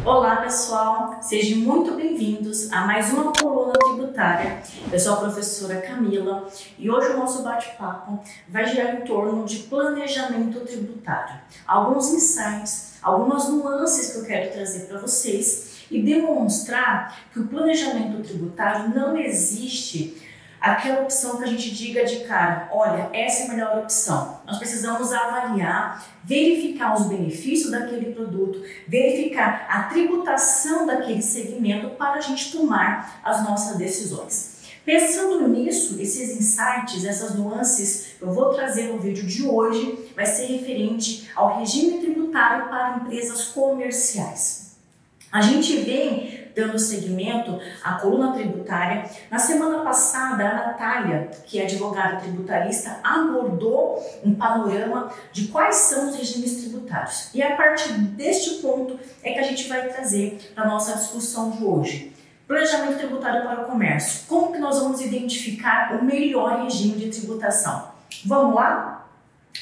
Olá pessoal, sejam muito bem-vindos a mais uma coluna tributária. Eu sou a professora Camila e hoje o nosso bate-papo vai girar em torno de planejamento tributário. Alguns insights, algumas nuances que eu quero trazer para vocês e demonstrar que o planejamento tributário não existe aquela opção que a gente diga de cara, olha, essa é a melhor opção. Nós precisamos avaliar, verificar os benefícios daquele produto, verificar a tributação daquele segmento para a gente tomar as nossas decisões. Pensando nisso, esses insights, essas nuances que eu vou trazer no vídeo de hoje, vai ser referente ao regime tributário para empresas comerciais. A gente vem dando seguimento à coluna tributária. Na semana passada, a Natália, que é advogada tributarista, abordou um panorama de quais são os regimes tributários. E a partir deste ponto é que a gente vai trazer para a nossa discussão de hoje. Planejamento tributário para o comércio. Como que nós vamos identificar o melhor regime de tributação? Vamos lá?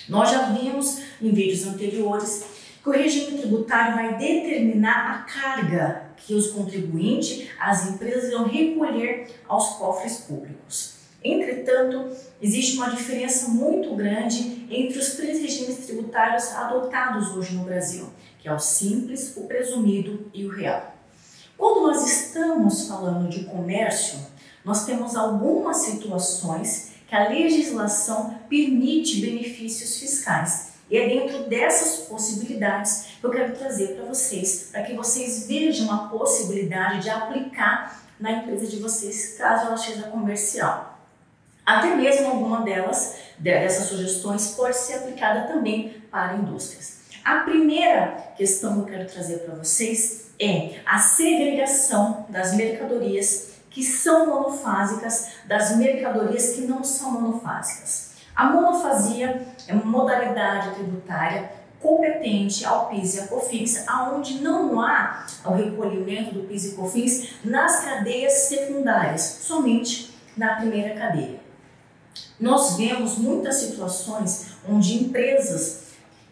Nós já vimos em vídeos anteriores que o regime tributário vai determinar a carga que os contribuintes, as empresas irão recolher aos cofres públicos. Entretanto, existe uma diferença muito grande entre os três regimes tributários adotados hoje no Brasil, que é o simples, o presumido e o real. Quando nós estamos falando de comércio, nós temos algumas situações que a legislação permite benefícios fiscais. E é dentro dessas possibilidades que eu quero trazer para vocês, para que vocês vejam a possibilidade de aplicar na empresa de vocês, caso ela seja comercial. Até mesmo alguma dessas sugestões pode ser aplicada também para indústrias. A primeira questão que eu quero trazer para vocês é a segregação das mercadorias que são monofásicas das mercadorias que não são monofásicas. A monofasia é uma modalidade tributária competente ao PIS e à COFINS, onde não há o recolhimento do PIS e COFINS nas cadeias secundárias, somente na primeira cadeia. Nós vemos muitas situações onde empresas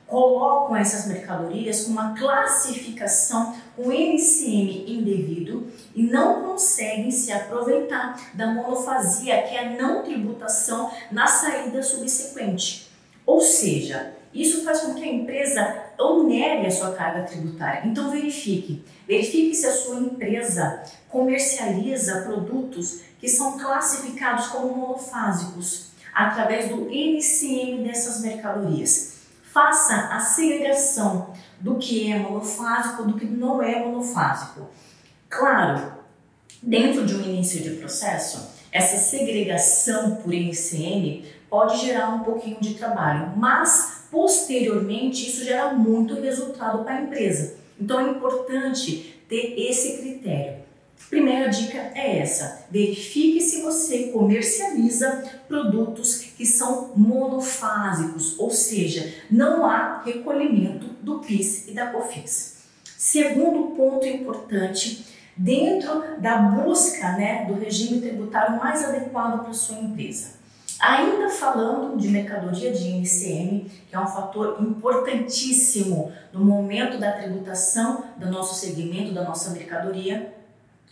colocam essas mercadorias com uma classificação com NCM indevido e não conseguem se aproveitar da monofasia, que é a não tributação na saída subsequente. Ou seja, isso faz com que a empresa onere a sua carga tributária. Então verifique se a sua empresa comercializa produtos que são classificados como monofásicos através do NCM dessas mercadorias. Faça a segregação do que é monofásico do que não é monofásico. Claro, dentro de um início de processo, essa segregação por NCM pode gerar um pouquinho de trabalho, mas posteriormente isso gera muito resultado para a empresa. Então é importante ter esse critério. Primeira dica é essa: verifique se você comercializa produtos que são monofásicos, ou seja, não há recolhimento do PIS e da COFINS. Segundo ponto importante, dentro da busca do regime tributário mais adequado para a sua empresa. Ainda falando de mercadoria de NCM, que é um fator importantíssimo no momento da tributação do nosso segmento, da nossa mercadoria,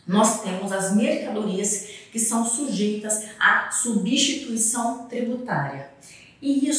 nós temos as mercadorias que são sujeitas à substituição tributária. E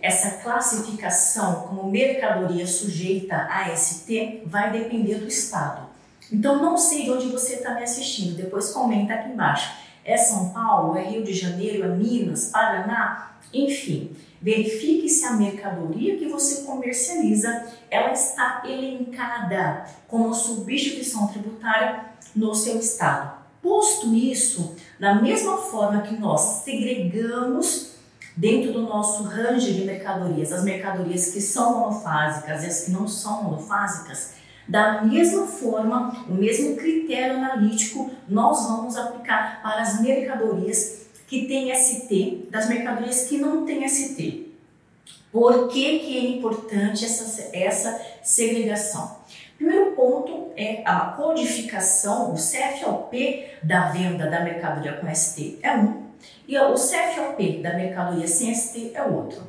essa classificação como mercadoria sujeita a ST vai depender do estado. Então não sei de onde você está me assistindo, depois comenta aqui embaixo. É São Paulo, é Rio de Janeiro, é Minas, Paraná, enfim. Verifique se a mercadoria que você comercializa, ela está elencada como substituição tributária no seu estado. Posto isso, da mesma forma que nós segregamos dentro do nosso range de mercadorias, as mercadorias que são monofásicas e as que não são monofásicas, da mesma forma, o mesmo critério analítico nós vamos aplicar para as mercadorias que têm ST, das mercadorias que não têm ST. Por que é importante essa segregação? Primeiro ponto é a codificação, o CFOP da venda da mercadoria com ST é um, e o CFOP da mercadoria sem ST é outro.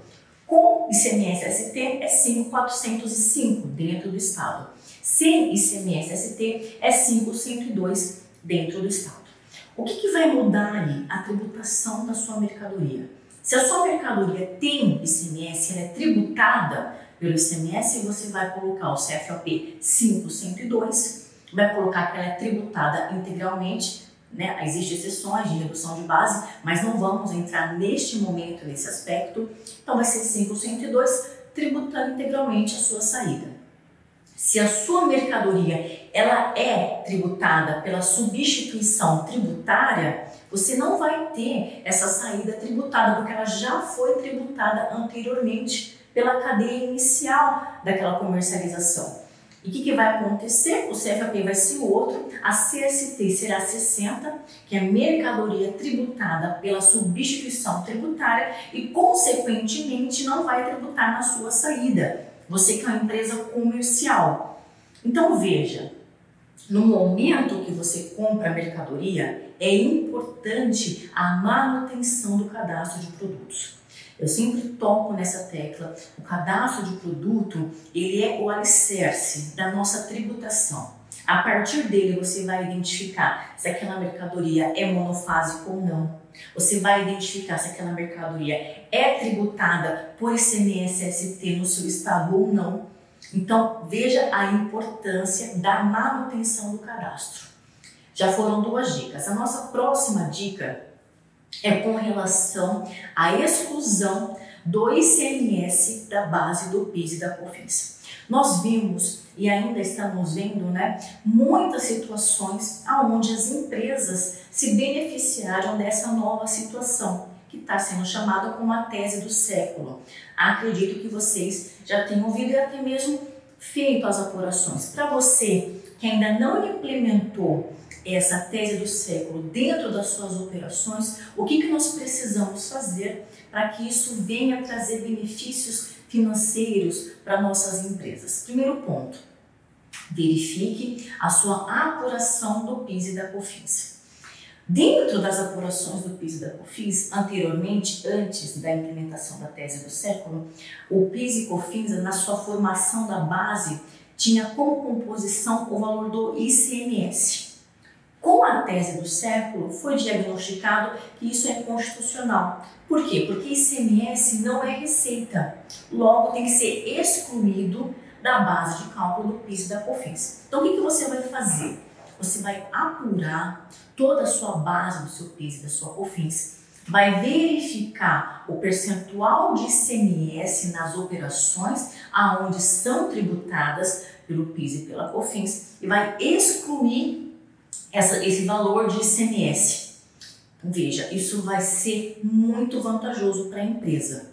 Com ICMS-ST é 5.405 dentro do estado. Sem ICMS-ST é 5.102 dentro do estado. O que vai mudar ali? A tributação da sua mercadoria. Se a sua mercadoria tem ICMS, ela é tributada pelo ICMS, você vai colocar o CFOP 5.102, vai colocar que ela é tributada integralmente, né? Existem exceções de redução de base, mas não vamos entrar neste momento nesse aspecto. Então vai ser 5.102, tributando integralmente a sua saída. Se a sua mercadoria ela é tributada pela substituição tributária, você não vai ter essa saída tributada, porque ela já foi tributada anteriormente pela cadeia inicial daquela comercialização. E o que vai acontecer? O CFOP vai ser outro, a CST será 60, que é mercadoria tributada pela substituição tributária e, consequentemente, não vai tributar na sua saída. Você que é uma empresa comercial. Então, veja, no momento que você compra a mercadoria, é importante a manutenção do cadastro de produtos. Eu sempre toco nessa tecla. O cadastro de produto, ele é o alicerce da nossa tributação. A partir dele, você vai identificar se aquela mercadoria é monofásica ou não. Você vai identificar se aquela mercadoria é tributada por ICMS-ST no seu estado ou não. Então, veja a importância da manutenção do cadastro. Já foram 2 dicas. A nossa próxima dica é com relação à exclusão do ICMS da base do PIS e da COFINS. Nós vimos e ainda estamos vendo, né, muitas situações onde as empresas se beneficiaram dessa nova situação, que está sendo chamada como a tese do século. Acredito que vocês já tenham ouvido e até mesmo feito as apurações. Para você que ainda não implementou essa tese do século dentro das suas operações, o que nós precisamos fazer para que isso venha trazer benefícios financeiros para nossas empresas? Primeiro ponto, verifique a sua apuração do PIS e da COFINS. Dentro das apurações do PIS e da COFINS, anteriormente, antes da implementação da tese do século, o PIS e COFINS, na sua formação da base, tinha como composição o valor do ICMS. Com a tese do século, foi diagnosticado que isso é inconstitucional. Por quê? Porque ICMS não é receita, logo tem que ser excluído da base de cálculo do PIS e da COFINS. Então, o que você vai fazer? Você vai apurar toda a sua base do seu PIS e da sua COFINS, vai verificar o percentual de ICMS nas operações aonde são tributadas pelo PIS e pela COFINS e vai excluir esse valor de ICMS. Então, veja, isso vai ser muito vantajoso para a empresa.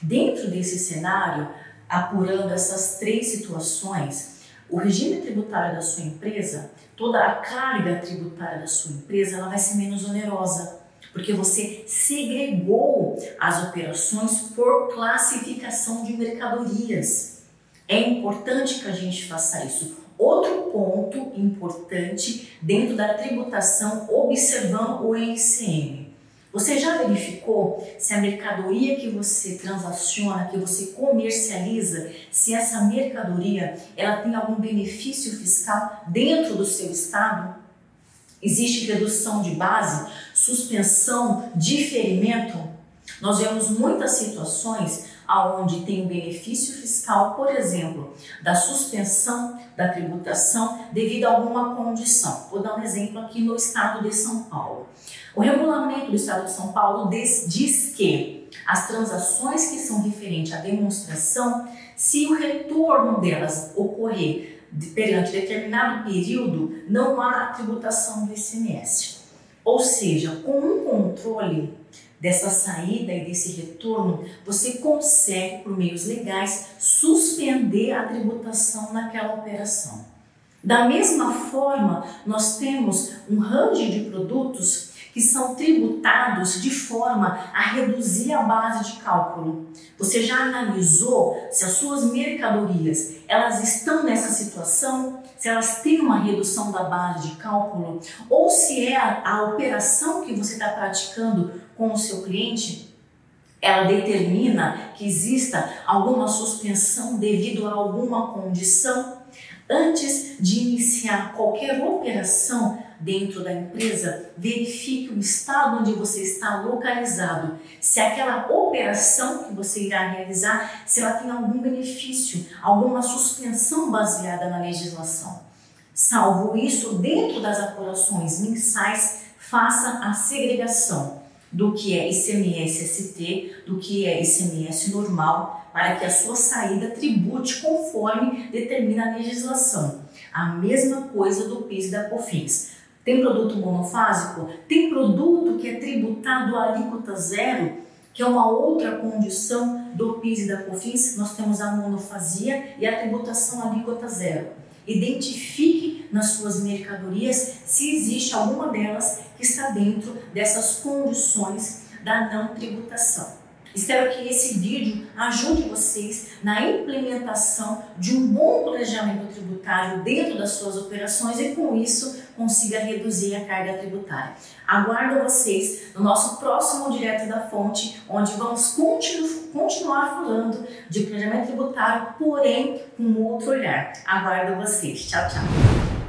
Dentro desse cenário, apurando essas 3 situações, o regime tributário da sua empresa, toda a carga tributária da sua empresa, ela vai ser menos onerosa, porque você segregou as operações por classificação de mercadorias. É importante que a gente faça isso. Outro ponto importante dentro da tributação, observando o ICM. Você já verificou se a mercadoria que você transaciona, que você comercializa, se essa mercadoria ela tem algum benefício fiscal dentro do seu estado? Existe redução de base, suspensão, diferimento? Nós vemos muitas situações onde tem um benefício fiscal, por exemplo, da suspensão da tributação devido a alguma condição. Vou dar um exemplo aqui no estado de São Paulo. O regulamento do estado de São Paulo diz que as transações que são referentes à demonstração, se o retorno delas ocorrer perante determinado período, não há tributação do ICMS. Ou seja, com um controle dessa saída e desse retorno, você consegue, por meios legais, suspender a tributação naquela operação. Da mesma forma, nós temos um range de produtos que são tributados de forma a reduzir a base de cálculo. Você já analisou se as suas mercadorias elas estão nessa situação? Se elas têm uma redução da base de cálculo? Ou se é a operação que você está praticando com o seu cliente, Ela determina que exista alguma suspensão devido a alguma condição. Antes de iniciar qualquer operação dentro da empresa, verifique o estado onde você está localizado, se aquela operação que você irá realizar, se ela tem algum benefício, alguma suspensão baseada na legislação. Salvo isso, dentro das apurações mensais, faça a segregação do que é ICMS-ST, do que é ICMS normal, para que a sua saída tribute conforme determina a legislação. A mesma coisa do PIS e da COFINS. Tem produto monofásico? Tem produto que é tributado a alíquota zero, que é uma outra condição do PIS e da COFINS. Nós temos a monofasia e a tributação a alíquota zero. Identifique nas suas mercadorias se existe alguma delas que está dentro dessas condições da não tributação. Espero que esse vídeo ajude vocês na implementação de um bom planejamento tributário dentro das suas operações e com isso consiga reduzir a carga tributária. Aguardo vocês no nosso próximo Direto da Fonte, onde vamos continuar falando de planejamento tributário, porém com outro olhar. Aguardo vocês. Tchau, tchau.